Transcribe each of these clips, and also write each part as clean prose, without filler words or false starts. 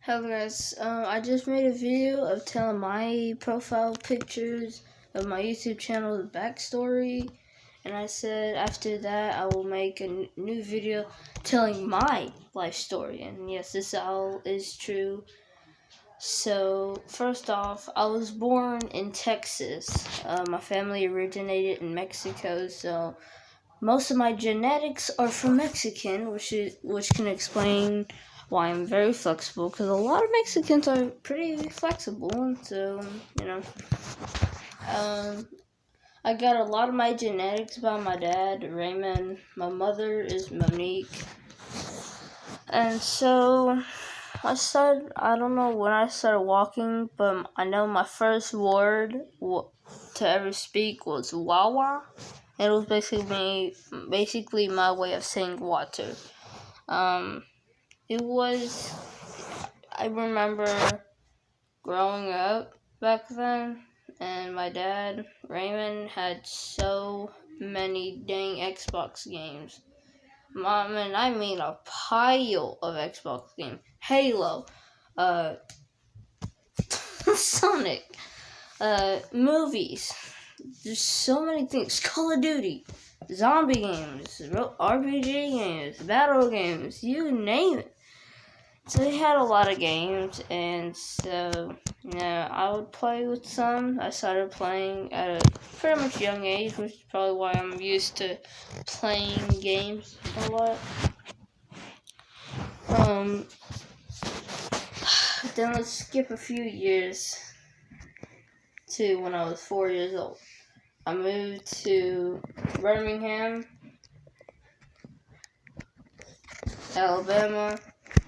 Hello guys, I just made a video of telling my profile pictures of my YouTube channel, the backstory, and I said after that I will make a new video telling my life story, and yes, this all is true. So, first off, I was born in Texas. My family originated in Mexico, so most of my genetics are from Mexican, which can explain why I'm very flexible. Because a lot of Mexicans are pretty flexible, so um, I got a lot of my genetics by my dad, Raymond. My mother is Monique, and so I don't know when I started walking, but I know my first word to ever speak was Wawa. It was basically my way of saying water. It was, I remember growing up back then, and my dad, Raymond, had so many dang Xbox games. Mom, and I mean a pile of Xbox games. Halo, uh, Sonic, movies. There's so many things. Call of Duty, zombie games, RPG games, battle games, you name it. So he had a lot of games, and so I would play with some. I started playing at a pretty much young age, which is probably why I'm used to playing games a lot. Then let's skip a few years to when I was 4 years old. I moved to Birmingham, Alabama,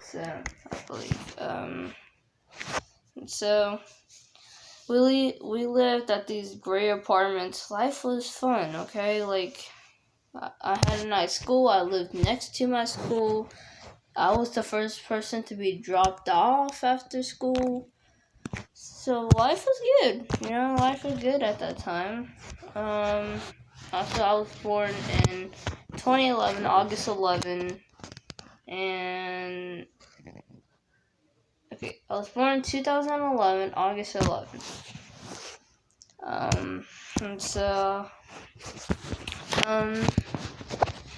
so I believe. So we lived at these great apartments. Life was fun, okay? Like, I had a nice school. I lived next to my school. I was the first person to be dropped off after school. So life was good. Life was good at that time. Also, I was born in 2011, August 11, and okay, I was born in 2011, August 11. And so,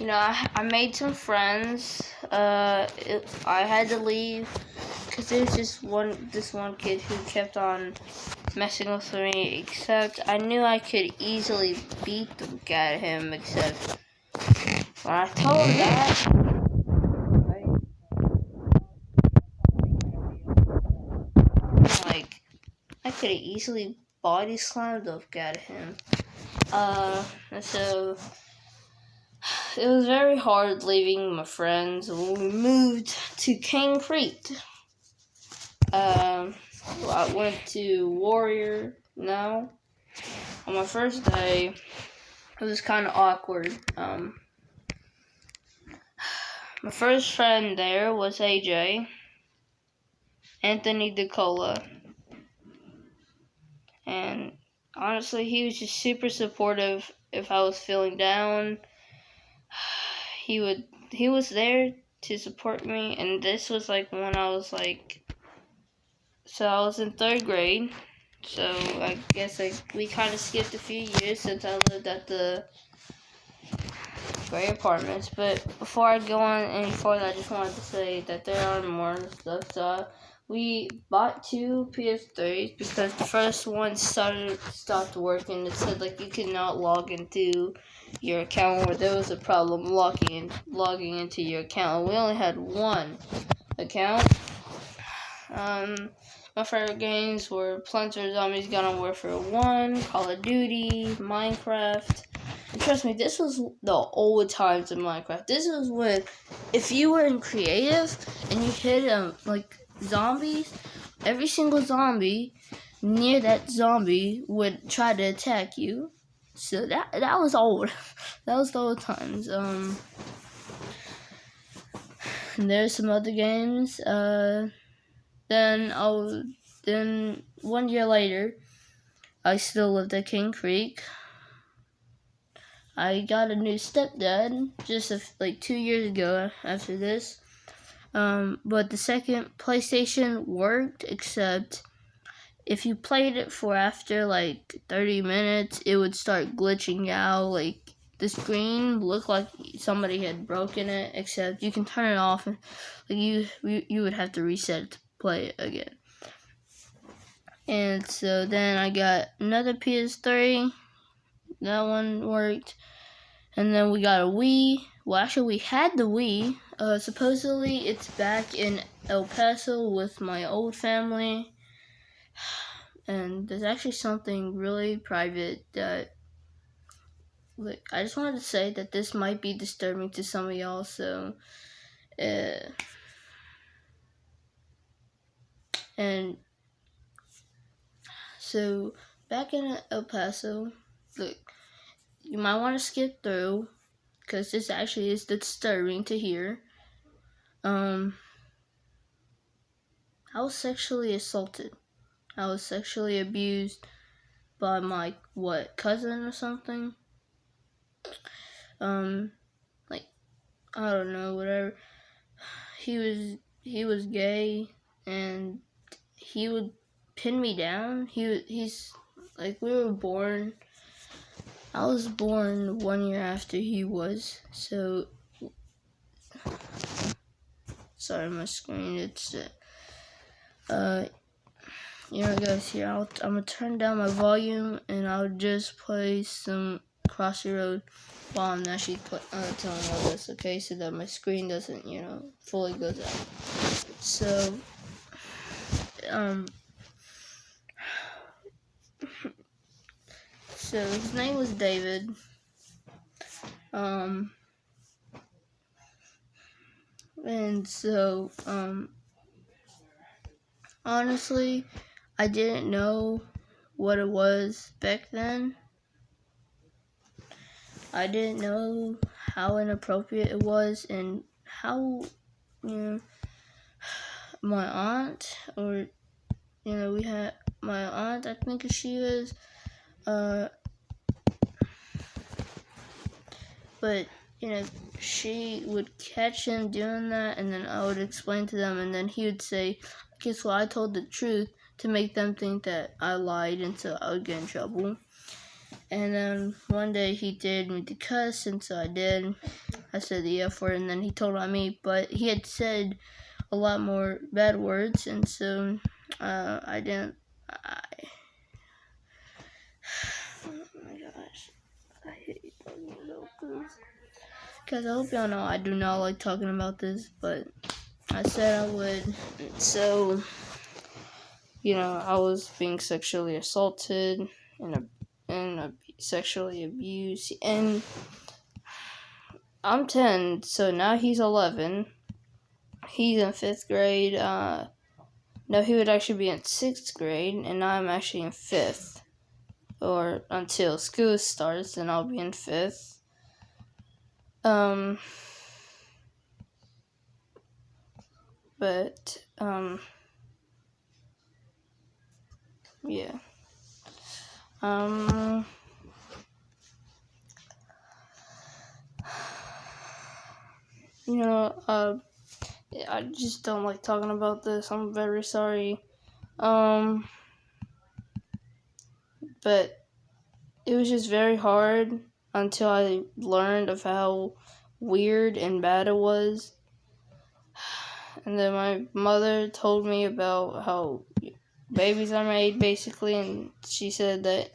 I made some friends. I had to leave because there was this one kid who kept on messing with me. Except I knew I could easily beat the guy at him. Except when I told that, like I could have easily body slammed the guy at him. And so it was very hard leaving my friends when we moved to King Creek. I went to Warrior now. On my first day, it was kind of awkward. My first friend there was AJ, Anthony DeCola, and honestly, he was just super supportive if I was feeling down. He was there to support me, and this was like when I was so I was in 3rd grade. So I guess we kind of skipped a few years since I lived at the gray apartments. But before I go on any further, I just wanted to say that there are more stuff. So we bought 2 PS3s because the first one stopped working. It said you could not log into your account, or there was a problem logging into your account. We only had one account. My favorite games were Plants vs. Zombies, Garden Warfare 1, Call of Duty, Minecraft. And trust me, this was the old times of Minecraft. This was when, if you were in creative and you hit zombies, every single zombie near that zombie would try to attack you. So that was old. That was the old times. And there's some other games. Then 1 year later, I still lived at King Creek. I got a new stepdad just 2 years ago after this. But the second PlayStation worked, except if you played it for after like 30 minutes, it would start glitching out. Like the screen looked like somebody had broken it, except you can turn it off and like you would have to reset it to play it again. And so then I got another PS3. That one worked. And then we got a Wii. Well, actually, we had the Wii. Supposedly, it's back in El Paso with my old family. And there's actually something really private that, like, I just wanted to say that this might be disturbing to some of y'all. So, and so back in El Paso, look, you might want to skip through, because this actually is disturbing to hear. I was sexually assaulted. I was sexually abused by my, cousin or something? Like, I don't know, whatever. He was gay, and he would pin me down. He's, like, we were born, I was born 1 year after he was, so, sorry, my screen, it's, guys, here, I'm gonna turn down my volume, and I'll just play some Crossy Road while I'm actually telling all this, okay, so that my screen doesn't, fully goes out. So, so his name was David. And so, honestly, I didn't know what it was back then. I didn't know how inappropriate it was, and how, my aunt, or, we had my aunt, I think she was, but, she would catch him doing that, and then I would explain to them, and then he would say, guess what, I told the truth to make them think that I lied, and so I would get in trouble. And then one day he dared me to cuss, and so I did. I said the F word, and then he told on me, but he had said a lot more bad words, and so I didn't. Oh my gosh, I hate talking about this. Guys, I hope y'all know I do not like talking about this, but I said I would. So, I was being sexually assaulted and sexually abused, and I'm 10, so now he's 11. He's in 5th grade. No, he would actually be in 6th grade, and now I'm actually in 5th. Or until school starts, then I'll be in 5th. But, yeah. I just don't like talking about this. I'm very sorry. But it was just very hard until I learned of how weird and bad it was. And then my mother told me about how babies are made, basically, and she said that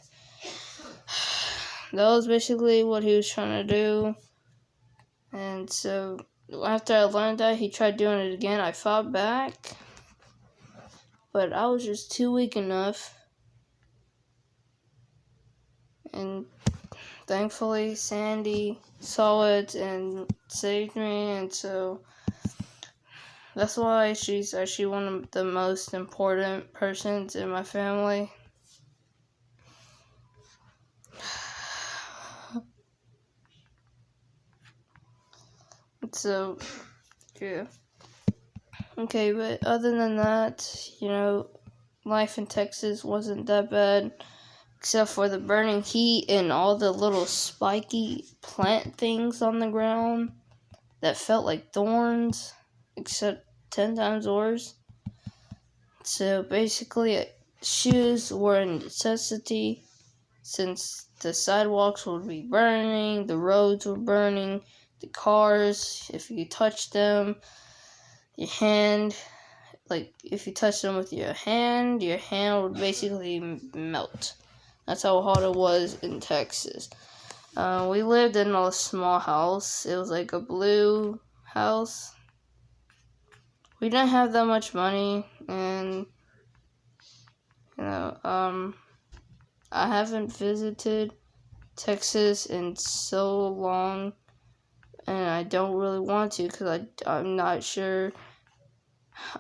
was basically what he was trying to do. And so after I learned that, he tried doing it again. I fought back, but I was just too weak enough. And thankfully, Sandy saw it and saved me, and so that's why she's actually one of the most important persons in my family. So, yeah. Okay, but other than that, life in Texas wasn't that bad, except for the burning heat and all the little spiky plant things on the ground that felt like thorns. Except 10 times worse. So basically, shoes were a necessity since the sidewalks would be burning, the roads were burning, the cars, if you touched them, your hand, like if you touched them with your hand would basically melt. That's how hot it was in Texas. We lived in a small house. It was like a blue house. We didn't have that much money, and I haven't visited Texas in so long, and I don't really want to because I'm not sure.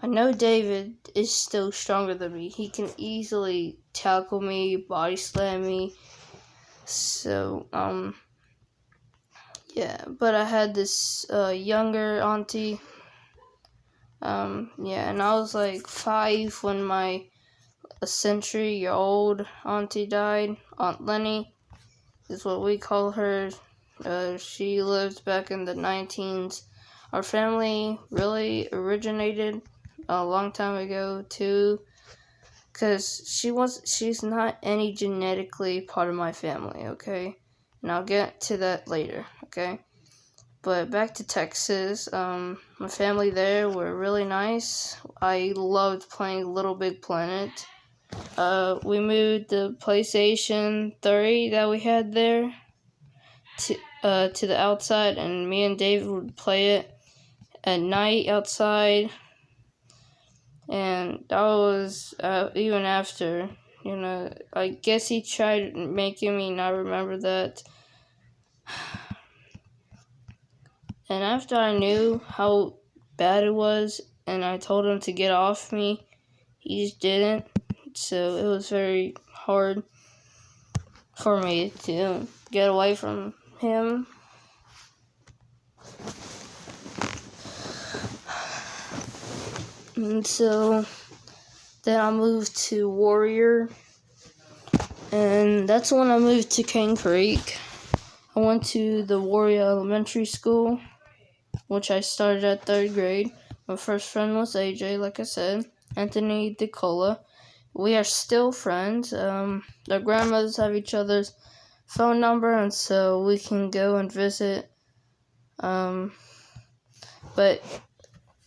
I know David is still stronger than me. He can easily tackle me, body slam me. So, yeah. But I had this younger auntie. And I was like 5 when a century-year-old auntie died. Aunt Lenny is what we call her. She lived back in the 19s. Our family really originated a long time ago too, because she's not any genetically part of my family, okay? And I'll get to that later, okay? But back to Texas, my family there were really nice. I loved playing Little Big Planet. We moved the PlayStation 3 that we had there to the outside, and me and David would play it at night outside. And that was even after, I guess he tried making me not remember that. And after I knew how bad it was, and I told him to get off me, he just didn't. So it was very hard for me to get away from him. And so then I moved to Warrior, and that's when I moved to Cane Creek. I went to the Warrior Elementary School, which I started at 3rd grade. My first friend was AJ, like I said, Anthony DeCola. We are still friends. Their grandmothers have each other's phone number, and so we can go and visit. But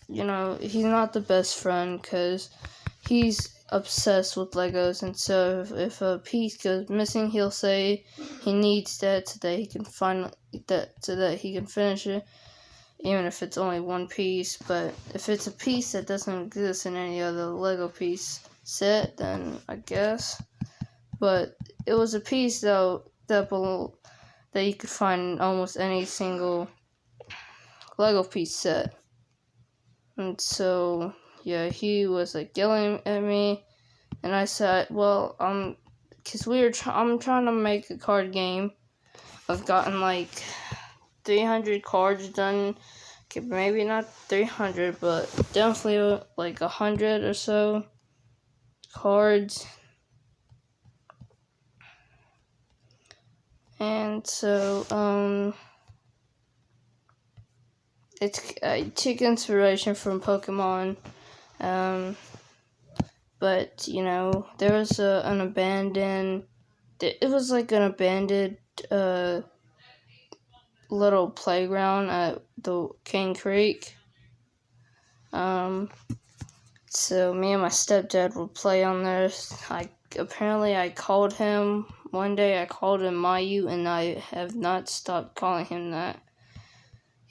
he's not the best friend because he's obsessed with Legos, and so if a piece goes missing, he'll say he needs that so that he can finish it, even if it's only one piece. But if it's a piece that doesn't exist in any other Lego piece set, then I guess. But it was a piece though that you could find in almost any single Lego piece set. And so, yeah, he was like yelling at me, and I said, well, because I'm trying to make a card game. I've gotten like 300 cards done. Okay, maybe not 300, but definitely like 100 or so cards. And so, I took inspiration from Pokemon, but, there was an abandoned, it was like an abandoned, little playground at the Cane Creek. So me and my stepdad would play on there. I called him, one day I called him Mayu, and I have not stopped calling him that.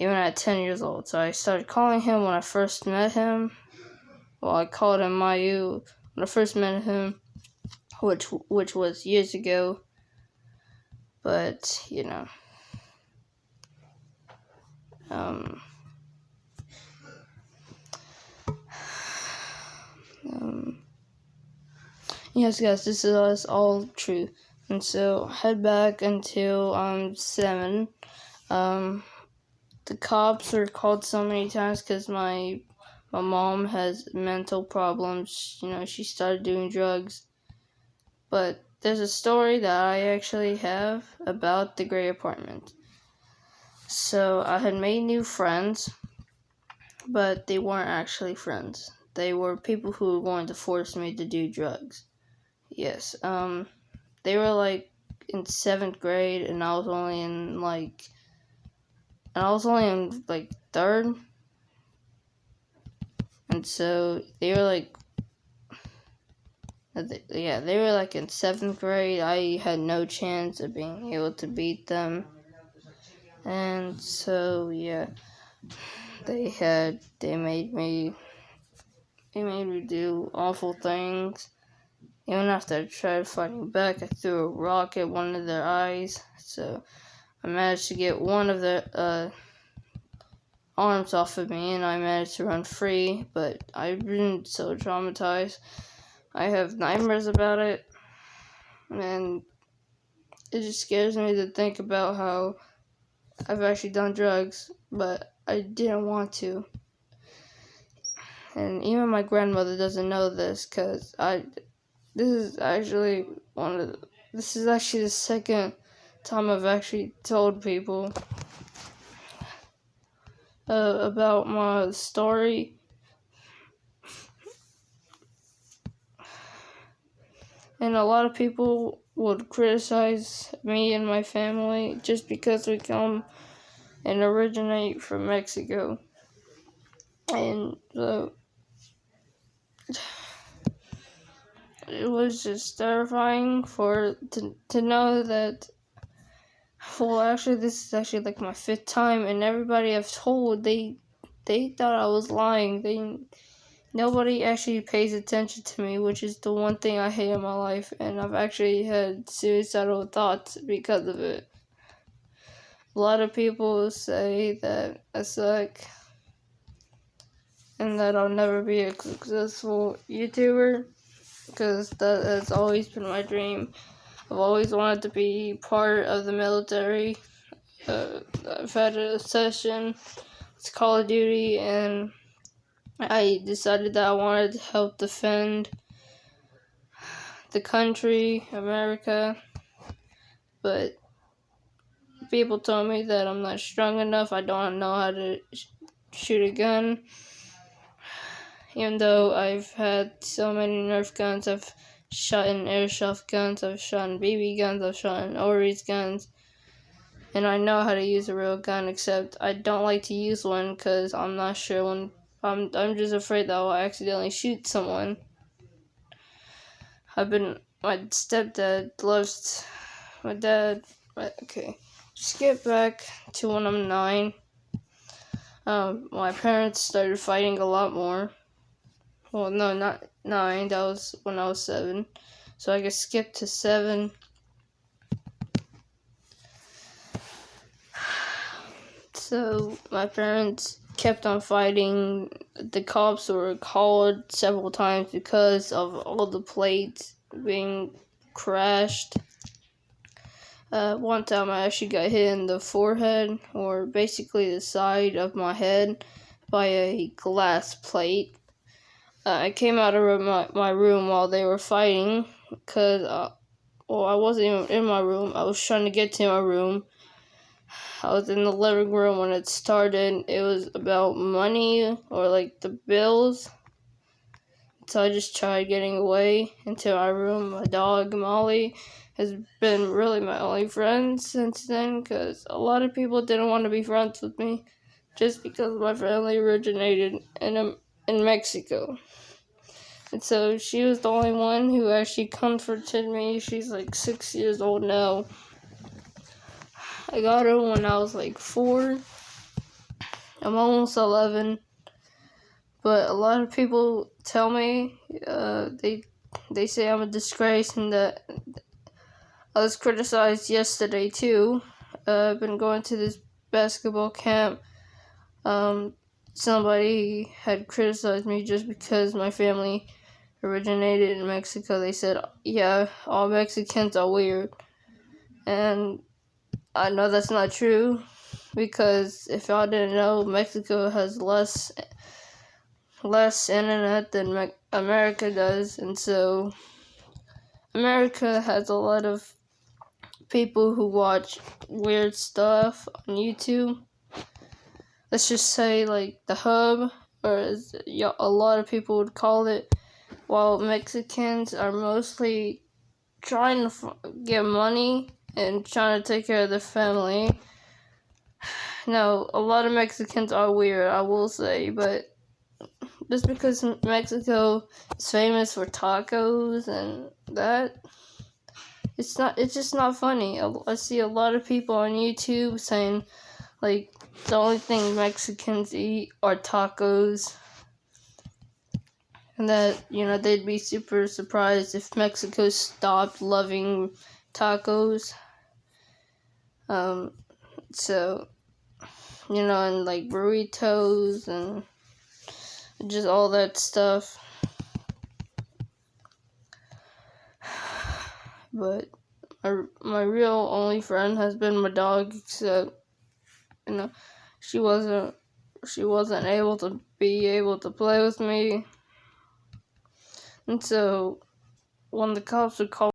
Even at 10 years old. So I started calling him when I first met him. Well, I called him Mayu when I first met him, which was years ago. But, yes, guys, this is all true. And so, head back until I'm 7. The cops were called so many times because my mom has mental problems. She started doing drugs. But there's a story that I actually have about the gray apartment. So I had made new friends but they weren't actually friends. They were people who were going to force me to do drugs. Yes, they were like in 7th grade, and I was only in third, and so they were like, they were like in 7th grade. I had no chance of being able to beat them, and so yeah, they made me do awful things. Even after I tried fighting back, I threw a rock at one of their eyes, so I managed to get one of their arms off of me, and I managed to run free, but I've been so traumatized. I have nightmares about it, and it just scares me to think about how I've actually done drugs, but I didn't want to. And even my grandmother doesn't know this, because this is actually the second time I've actually told people about my story. And a lot of people would criticize me and my family just because we come and originate from Mexico. And so it was just terrifying to know that. Well, actually, this is actually like my 5th time, and everybody I've told, they thought I was lying. Nobody actually pays attention to me, which is the one thing I hate in my life, and I've actually had suicidal thoughts because of it. A lot of people say that I suck and that I'll never be a successful YouTuber, because that has always been my dream. I've always wanted to be part of the military. I've had a session, it's Call of Duty, and I decided that I wanted to help defend the country, America, but people told me that I'm not strong enough, I don't know how to shoot a gun. Even though I've had so many Nerf guns, I've shot in airsoft guns, I've shot in BB guns, I've shot in Ori's guns, and I know how to use a real gun, except I don't like to use one because I'm not sure when. I'm just afraid that I'll accidentally shoot someone. My stepdad loves my dad. Okay, skip back to when I'm 9. My parents started fighting a lot more. Well, no, not 9. That was when I was 7. So I can skip to 7. So my parents kept on fighting. The cops were called several times because of all the plates being crashed. One time I actually got hit in the forehead, or basically the side of my head, by a glass plate. I came out of my room while they were fighting, because, I wasn't even in my room. I was trying to get to my room. I was in the living room when it started. It was about money, or like the bills. So I just tried getting away into my room. My dog, Molly, has been really my only friend since then, because a lot of people didn't want to be friends with me just because my family originated in Mexico. And so she was the only one who actually comforted me. She's like 6 years old now. I got her when I was like 4. I'm almost 11. But a lot of people tell me, they say I'm a disgrace, and that I was criticized yesterday too. I've been going to this basketball camp. Somebody had criticized me just because my family originated in Mexico. They said, yeah, all Mexicans are weird. And I know that's not true, because if y'all didn't know, Mexico has less internet than America does, and so America has a lot of people who watch weird stuff on YouTube. Let's just say, like, the hub or as a lot of people would call it, while Mexicans are mostly trying to get money and trying to take care of their family. Now, a lot of Mexicans are weird, I will say, but just because Mexico is famous for tacos and that, it's just not funny. I see a lot of people on YouTube saying, like, the only thing Mexicans eat are tacos, and that, they'd be super surprised if Mexico stopped loving tacos. So, and like burritos and just all that stuff. But my real only friend has been my dog, except, she wasn't able to play with me. And so when the cops would call